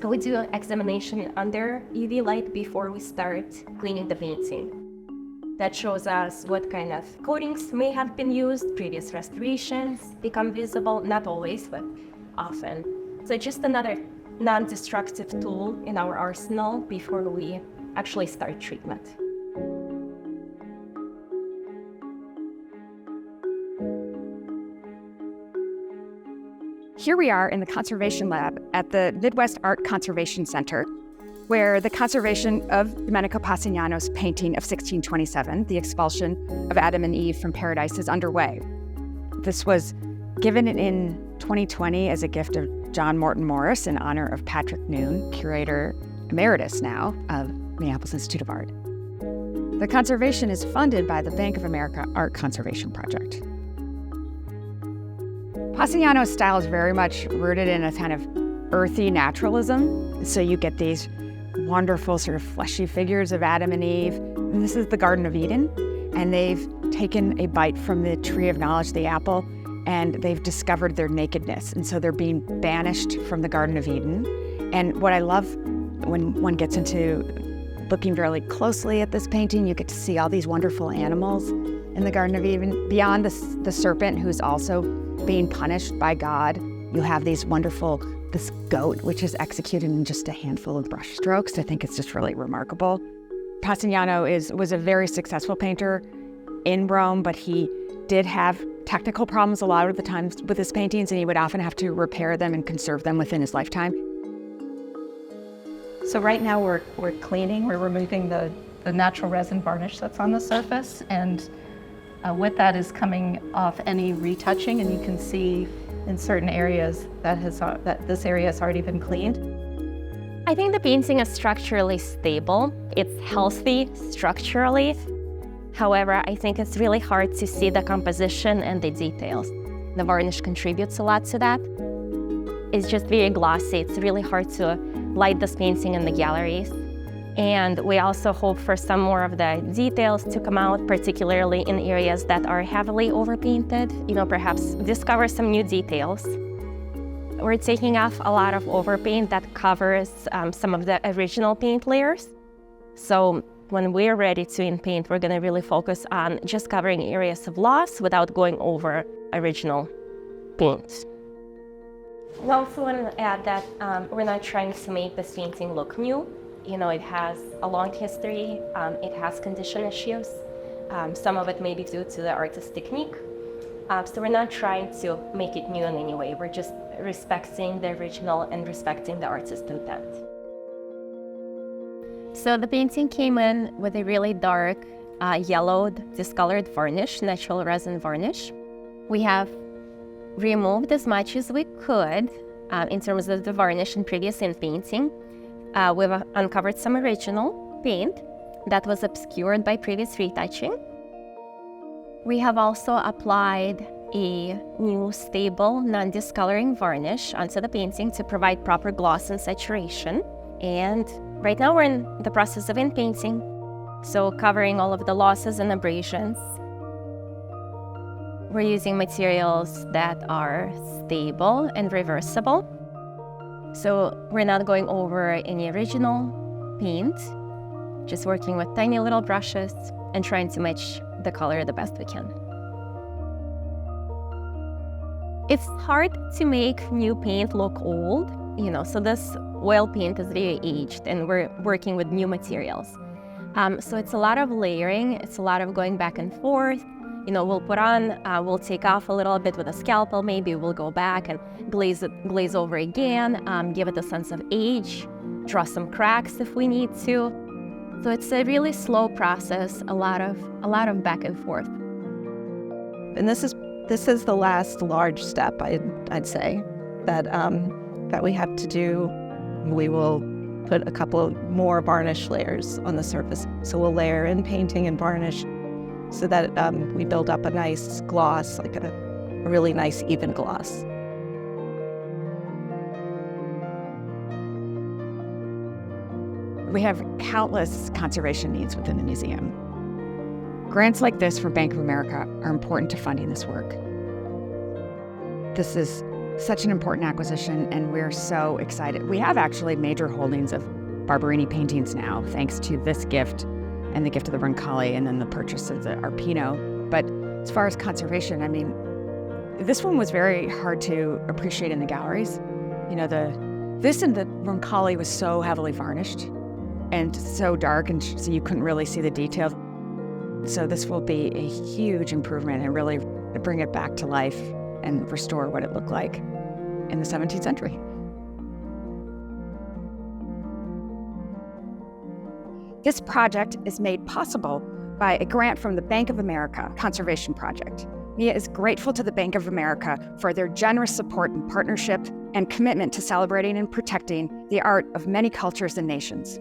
We do an examination under UV light before we start cleaning the painting. That shows us what kind of coatings may have been used, previous restorations become visible, not always, but often. So just another non-destructive tool in our arsenal before we actually start treatment. Here we are in the conservation lab at the Midwest Art Conservation Center, where the conservation of Domenico Passignano's painting of 1627, The Expulsion of Adam and Eve from Paradise, is underway. This was given in 2020 as a gift of John Morton Morris in honor of Patrick Noon, curator emeritus now of Minneapolis Institute of Art. The conservation is funded by the Bank of America Art Conservation Project. Passignano's style is very much rooted in a kind of earthy naturalism. So you get these wonderful sort of fleshy figures of Adam and Eve. And this is the Garden of Eden. And they've taken a bite from the tree of knowledge, the apple, and they've discovered their nakedness. And so they're being banished from the Garden of Eden. And what I love when one gets into looking really closely at this painting, you get to see all these wonderful animals in the Garden of Eden. Beyond the serpent, who's also being punished by God, you have this goat, which is executed in just a handful of brush strokes. I think it's just really remarkable. Passignano was a very successful painter in Rome, but he did have technical problems a lot of the times with his paintings, and he would often have to repair them and conserve them within his lifetime. So right now we're cleaning, we're removing the natural resin varnish that's on the surface, and with that is coming off any retouching, and you can see in certain areas that this area has already been cleaned. I think the painting is structurally stable. It's healthy structurally. However, I think it's really hard to see the composition and the details. The varnish contributes a lot to that. It's just very glossy. It's really hard to light this painting in the galleries. And we also hope for some more of the details to come out, particularly in areas that are heavily overpainted, perhaps discover some new details. We're taking off a lot of overpaint that covers some of the original paint layers. So when we're ready to in-paint, we're gonna really focus on just covering areas of loss without going over original paint. We also want to add that we're not trying to make this painting look new. It has a long history, it has condition issues. Some of it may be due to the artist's technique. So we're not trying to make it new in any way. We're just respecting the original and respecting the artist's intent. So the painting came in with a really dark, yellowed, discolored varnish, natural resin varnish. We have removed as much as we could in terms of the varnish in previous in-painting. We've uncovered some original paint that was obscured by previous retouching. We have also applied a new stable, non-discoloring varnish onto the painting to provide proper gloss and saturation. And right now we're in the process of in-painting, so covering all of the losses and abrasions. We're using materials that are stable and reversible. So we're not going over any original paint, just working with tiny little brushes and trying to match the color the best we can. It's hard to make new paint look old, so this oil paint is very aged and we're working with new materials. So it's a lot of layering, it's a lot of going back and forth. We'll put on, we'll take off a little bit with a scalpel, maybe we'll go back and glaze over again, give it a sense of age, draw some cracks if we need to. So it's a really slow process, a lot of back and forth. And this is the last large step, I'd say, that we have to do. We will put a couple more varnish layers on the surface. So we'll layer in painting and varnish so that we build up a nice gloss, like a really nice even gloss. We have countless conservation needs within the museum. Grants like this from Bank of America are important to funding this work. This is such an important acquisition, and we're so excited. We have actually major holdings of Barberini paintings now, thanks to this gift and the gift of the Roncalli, and then the purchase of the Arpino. But as far as conservation, I mean, this one was very hard to appreciate in the galleries. You know, this and the Roncalli was so heavily varnished and so dark, and so you couldn't really see the details. So this will be a huge improvement and really bring it back to life and restore what it looked like in the 17th century. This project is made possible by a grant from the Bank of America Conservation Project. Mia is grateful to the Bank of America for their generous support and partnership and commitment to celebrating and protecting the art of many cultures and nations.